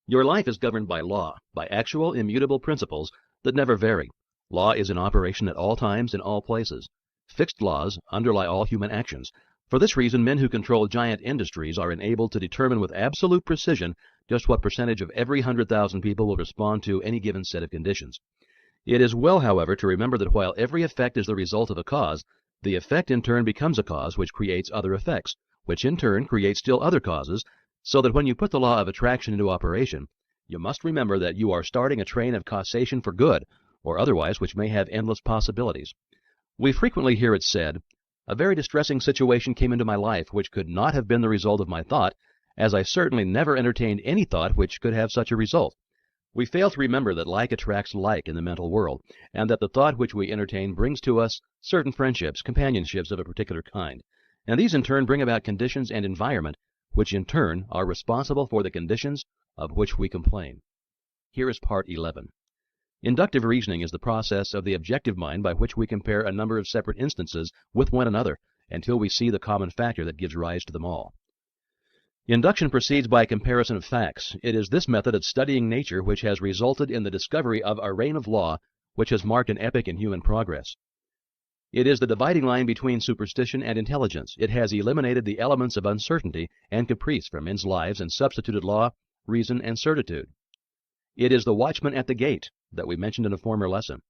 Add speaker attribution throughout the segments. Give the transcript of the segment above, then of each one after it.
Speaker 1: Your life is governed by law, by actual immutable principles that never vary. Law is in operation at all times in all places. Fixed laws underlie all human actions. For this reason, men who control giant industries are enabled to determine with absolute precision just what percentage of every 100,000 people will respond to any given set of conditions. It is well, however, to remember that while every effect is the result of a cause, the effect in turn becomes a cause which creates other effects, which in turn create still other causes, so that when you put the law of attraction into operation, you must remember that you are starting a train of causation for good, or otherwise which may have endless possibilities. We frequently hear it said, "A very distressing situation came into my life which could not have been the result of my thought, as I certainly never entertained any thought which could have such a result." We fail to remember that like attracts like in the mental world, and that the thought which we entertain brings to us certain friendships, companionships of a particular kind, and these in turn bring about conditions and environment which in turn are responsible for the conditions of which we complain. Here is part 11. Inductive reasoning is the process of the objective mind by which we compare a number of separate instances with one another until we see the common factor that gives rise to them all. Induction proceeds by comparison of facts. It is this method of studying nature which has resulted in the discovery of a reign of law which has marked an epoch in human progress. It is the dividing line between superstition and intelligence. It has eliminated the elements of uncertainty and caprice from men's lives and substituted law, reason, and certitude. It is the watchman at the gate that we mentioned in a former lesson.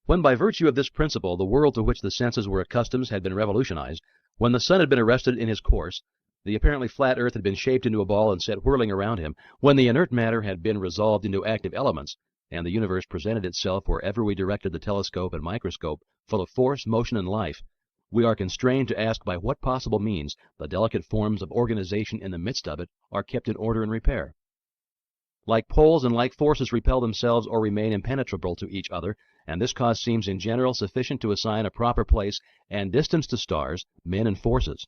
Speaker 1: When by virtue of this principle the world to which the senses were accustomed had been revolutionized, when the sun had been arrested in his course, the apparently flat earth had been shaped into a ball and set whirling around him, when the inert matter had been resolved into active elements, and the universe presented itself wherever we directed the telescope and microscope, full of force, motion, and life, we are constrained to ask by what possible means the delicate forms of organization in the midst of it are kept in order and repair. Like poles and like forces repel themselves or remain impenetrable to each other, and this cause seems in general sufficient to assign a proper place and distance to stars, men, and forces.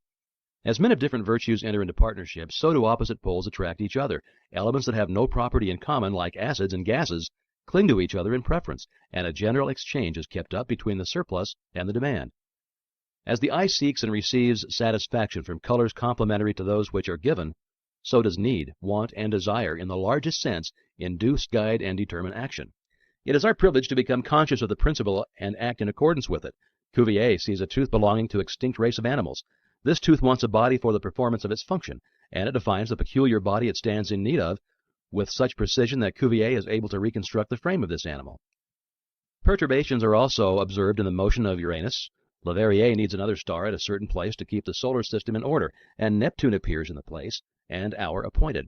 Speaker 1: As men of different virtues enter into partnership, so do opposite poles attract each other. Elements that have no property in common, like acids and gases, cling to each other in preference, and a general exchange is kept up between the surplus and the demand. As the eye seeks and receives satisfaction from colors complementary to those which are given, so does need, want, and desire, in the largest sense, induce, guide, and determine action. It is our privilege to become conscious of the principle and act in accordance with it. Cuvier sees a tooth belonging to an extinct race of animals. This tooth wants a body for the performance of its function, and it defines the peculiar body it stands in need of with such precision that Cuvier is able to reconstruct the frame of this animal. Perturbations are also observed in the motion of Uranus. Leverrier needs another star at a certain place to keep the solar system in order, and Neptune appears in the place and hour appointed.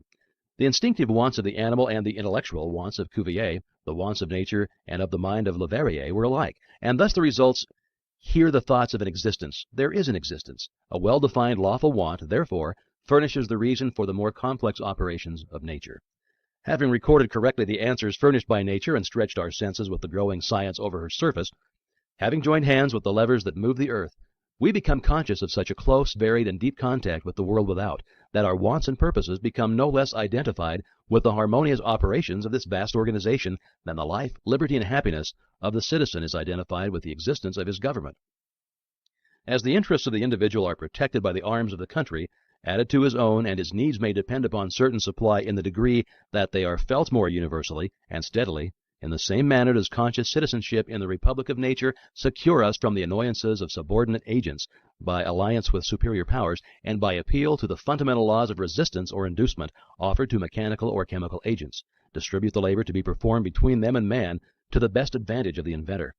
Speaker 1: The instinctive wants of the animal and the intellectual wants of Cuvier, the wants of nature and of the mind of Leverrier, were alike, and thus the results hear the thoughts of an existence. There is an existence. A well-defined lawful want, therefore, furnishes the reason for the more complex operations of nature. Having recorded correctly the answers furnished by nature and stretched our senses with the growing science over her surface, having joined hands with the levers that move the earth, we become conscious of such a close, varied, and deep contact with the world without, that our wants and purposes become no less identified with the harmonious operations of this vast organization than the life, liberty, and happiness of the citizen is identified with the existence of his government. As the interests of the individual are protected by the arms of the country, added to his own, and his needs may depend upon certain supply in the degree that they are felt more universally and steadily, in the same manner does conscious citizenship in the Republic of Nature secure us from the annoyances of subordinate agents by alliance with superior powers and by appeal to the fundamental laws of resistance or inducement offered to mechanical or chemical agents, distribute the labor to be performed between them and man to the best advantage of the inventor.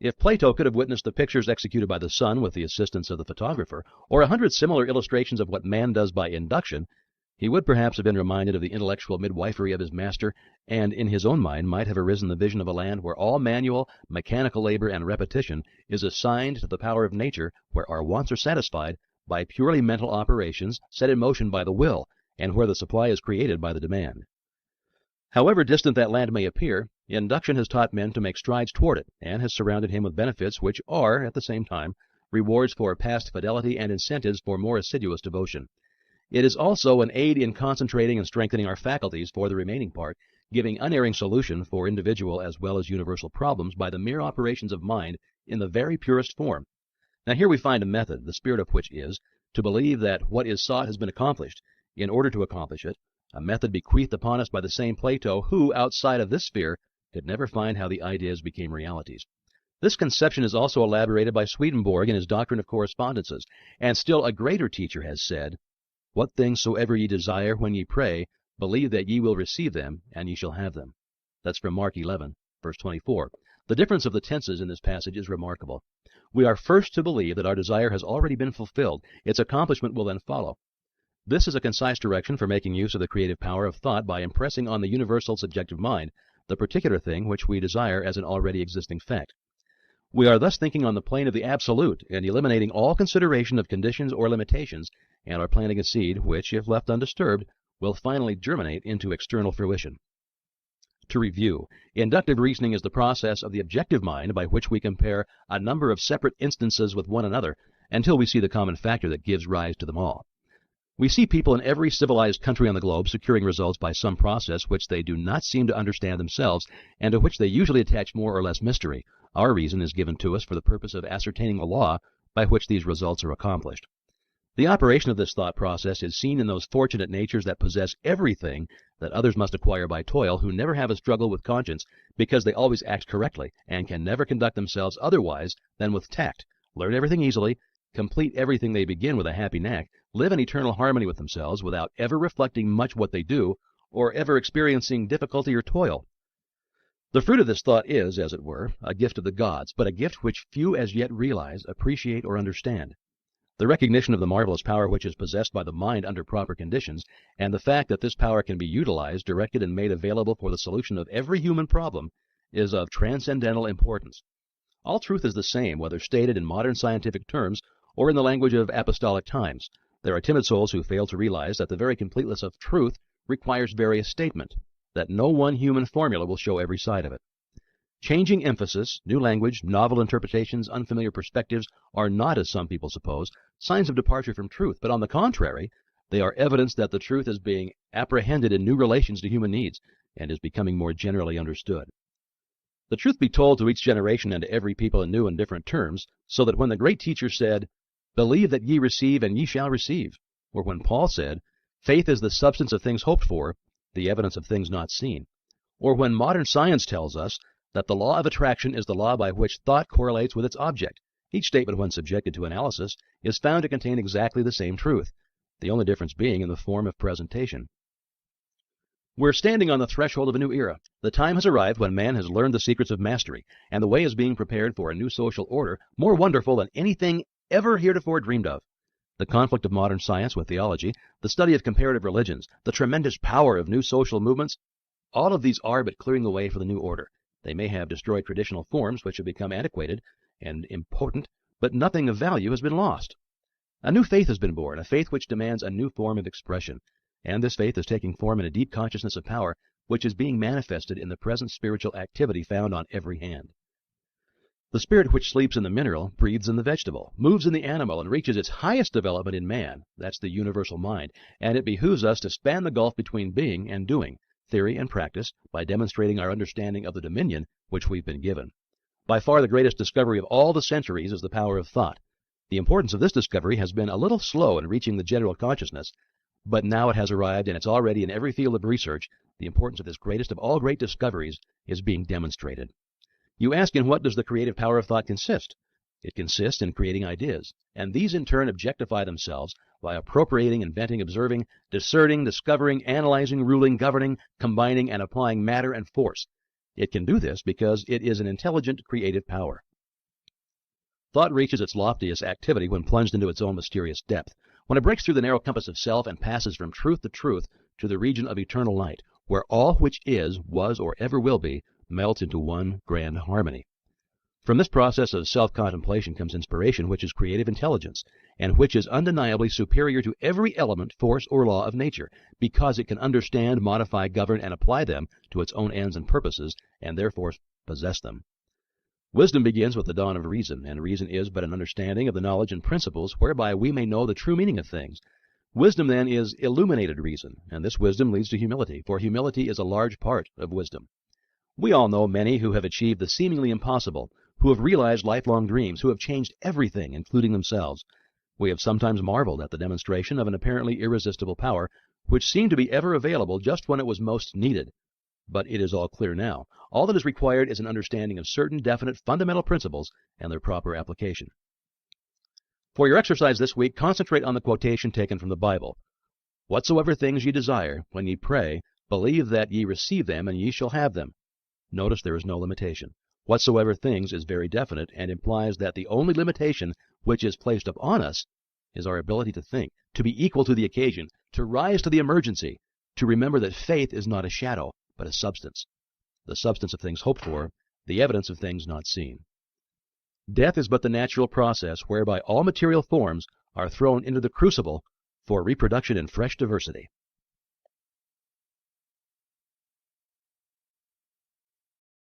Speaker 1: If Plato could have witnessed the pictures executed by the sun with the assistance of the photographer, or 100 similar illustrations of what man does by induction, he would perhaps have been reminded of the intellectual midwifery of his master, and in his own mind might have arisen the vision of a land where all manual, mechanical labor and repetition is assigned to the power of nature, where our wants are satisfied by purely mental operations set in motion by the will, and where the supply is created by the demand. However distant that land may appear, induction has taught men to make strides toward it, and has surrounded him with benefits which are, at the same time, rewards for past fidelity and incentives for more assiduous devotion. It is also an aid in concentrating and strengthening our faculties for the remaining part, giving unerring solution for individual as well as universal problems by the mere operations of mind in the very purest form. Now here we find a method, the spirit of which is to believe that what is sought has been accomplished, in order to accomplish it, a method bequeathed upon us by the same Plato who, outside of this sphere, could never find how the ideas became realities. This conception is also elaborated by Swedenborg in his Doctrine of Correspondences, and still a greater teacher has said, "What things soever ye desire when ye pray, believe that ye will receive them, and ye shall have them." That's from Mark 11, verse 24. The difference of the tenses in this passage is remarkable. We are first to believe that our desire has already been fulfilled. Its accomplishment will then follow. This is a concise direction for making use of the creative power of thought by impressing on the universal subjective mind the particular thing which we desire as an already existing fact. We are thus thinking on the plane of the absolute and eliminating all consideration of conditions or limitations, and are planting a seed which, if left undisturbed, will finally germinate into external fruition. To review, inductive reasoning is the process of the objective mind by which we compare a number of separate instances with one another until we see the common factor that gives rise to them all. We see people in every civilized country on the globe securing results by some process which they do not seem to understand themselves and to which they usually attach more or less mystery. Our reason is given to us for the purpose of ascertaining the law by which these results are accomplished. The operation of this thought process is seen in those fortunate natures that possess everything that others must acquire by toil, who never have a struggle with conscience because they always act correctly and can never conduct themselves otherwise than with tact, learn everything easily, complete everything they begin with a happy knack, live in eternal harmony with themselves without ever reflecting much what they do or ever experiencing difficulty or toil. The fruit of this thought is, as it were, a gift of the gods, but a gift which few as yet realize, appreciate, or understand. The recognition of the marvelous power which is possessed by the mind under proper conditions, and the fact that this power can be utilized, directed, and made available for the solution of every human problem, is of transcendental importance. All truth is the same, whether stated in modern scientific terms or in the language of apostolic times. There are timid souls who fail to realize that the very completeness of truth requires various statement, that no one human formula will show every side of it. Changing emphasis, new language, novel interpretations, unfamiliar perspectives are not, as some people suppose, signs of departure from truth, but on the contrary, they are evidence that the truth is being apprehended in new relations to human needs and is becoming more generally understood. The truth be told to each generation and to every people in new and different terms, so that when the great teacher said, "Believe that ye receive, and ye shall receive," or when Paul said, "Faith is the substance of things hoped for, the evidence of things not seen," or when modern science tells us that the law of attraction is the law by which thought correlates with its object, each statement, when subjected to analysis, is found to contain exactly the same truth, the only difference being in the form of presentation. We're standing on the threshold of a new era. The time has arrived when man has learned the secrets of mastery, and the way is being prepared for a new social order more wonderful than anything ever heretofore dreamed of. The conflict of modern science with theology, the study of comparative religions, the tremendous power of new social movements, all of these are but clearing the way for the new order. They may have destroyed traditional forms which have become antiquated and impotent, but nothing of value has been lost. A new faith has been born, a faith which demands a new form of expression, and this faith is taking form in a deep consciousness of power which is being manifested in the present spiritual activity found on every hand. The spirit which sleeps in the mineral breathes in the vegetable, moves in the animal, and reaches its highest development in man. That's the universal mind, and it behooves us to span the gulf between being and doing, theory and practice, by demonstrating our understanding of the dominion which we've been given. By far the greatest discovery of all the centuries is the power of thought. The importance of this discovery has been a little slow in reaching the general consciousness, but now it has arrived, and it's already in every field of research. The importance of this greatest of all great discoveries is being demonstrated. You ask, in what does the creative power of thought consist? It consists in creating ideas, and these in turn objectify themselves by appropriating, inventing, observing, discerning, discovering, analyzing, ruling, governing, combining, and applying matter and force. It can do this because it is an intelligent creative power. Thought reaches its loftiest activity when plunged into its own mysterious depth, when it breaks through the narrow compass of self and passes from truth to the region of eternal light, where all which is, was, or ever will be, melts into one grand harmony. From this process of self-contemplation comes inspiration, which is creative intelligence, and which is undeniably superior to every element, force, or law of nature, because it can understand, modify, govern, and apply them to its own ends and purposes, and therefore possess them. Wisdom begins with the dawn of reason, and reason is but an understanding of the knowledge and principles whereby we may know the true meaning of things. Wisdom, then, is illuminated reason, and this wisdom leads to humility, for humility is a large part of wisdom. We all know many who have achieved the seemingly impossible, who have realized lifelong dreams, who have changed everything, including themselves. We have sometimes marveled at the demonstration of an apparently irresistible power, which seemed to be ever available just when it was most needed. But it is all clear now. All that is required is an understanding of certain definite fundamental principles and their proper application. For your exercise this week, concentrate on the quotation taken from the Bible. Whatsoever things ye desire, when ye pray, believe that ye receive them, and ye shall have them. Notice there is no limitation. Whatsoever things is very definite, and implies that the only limitation which is placed upon us is our ability to think, to be equal to the occasion, to rise to the emergency, to remember that faith is not a shadow, but a substance. The substance of things hoped for, the evidence of things not seen. Death is but the natural process whereby all material forms are thrown into the crucible for reproduction in fresh diversity.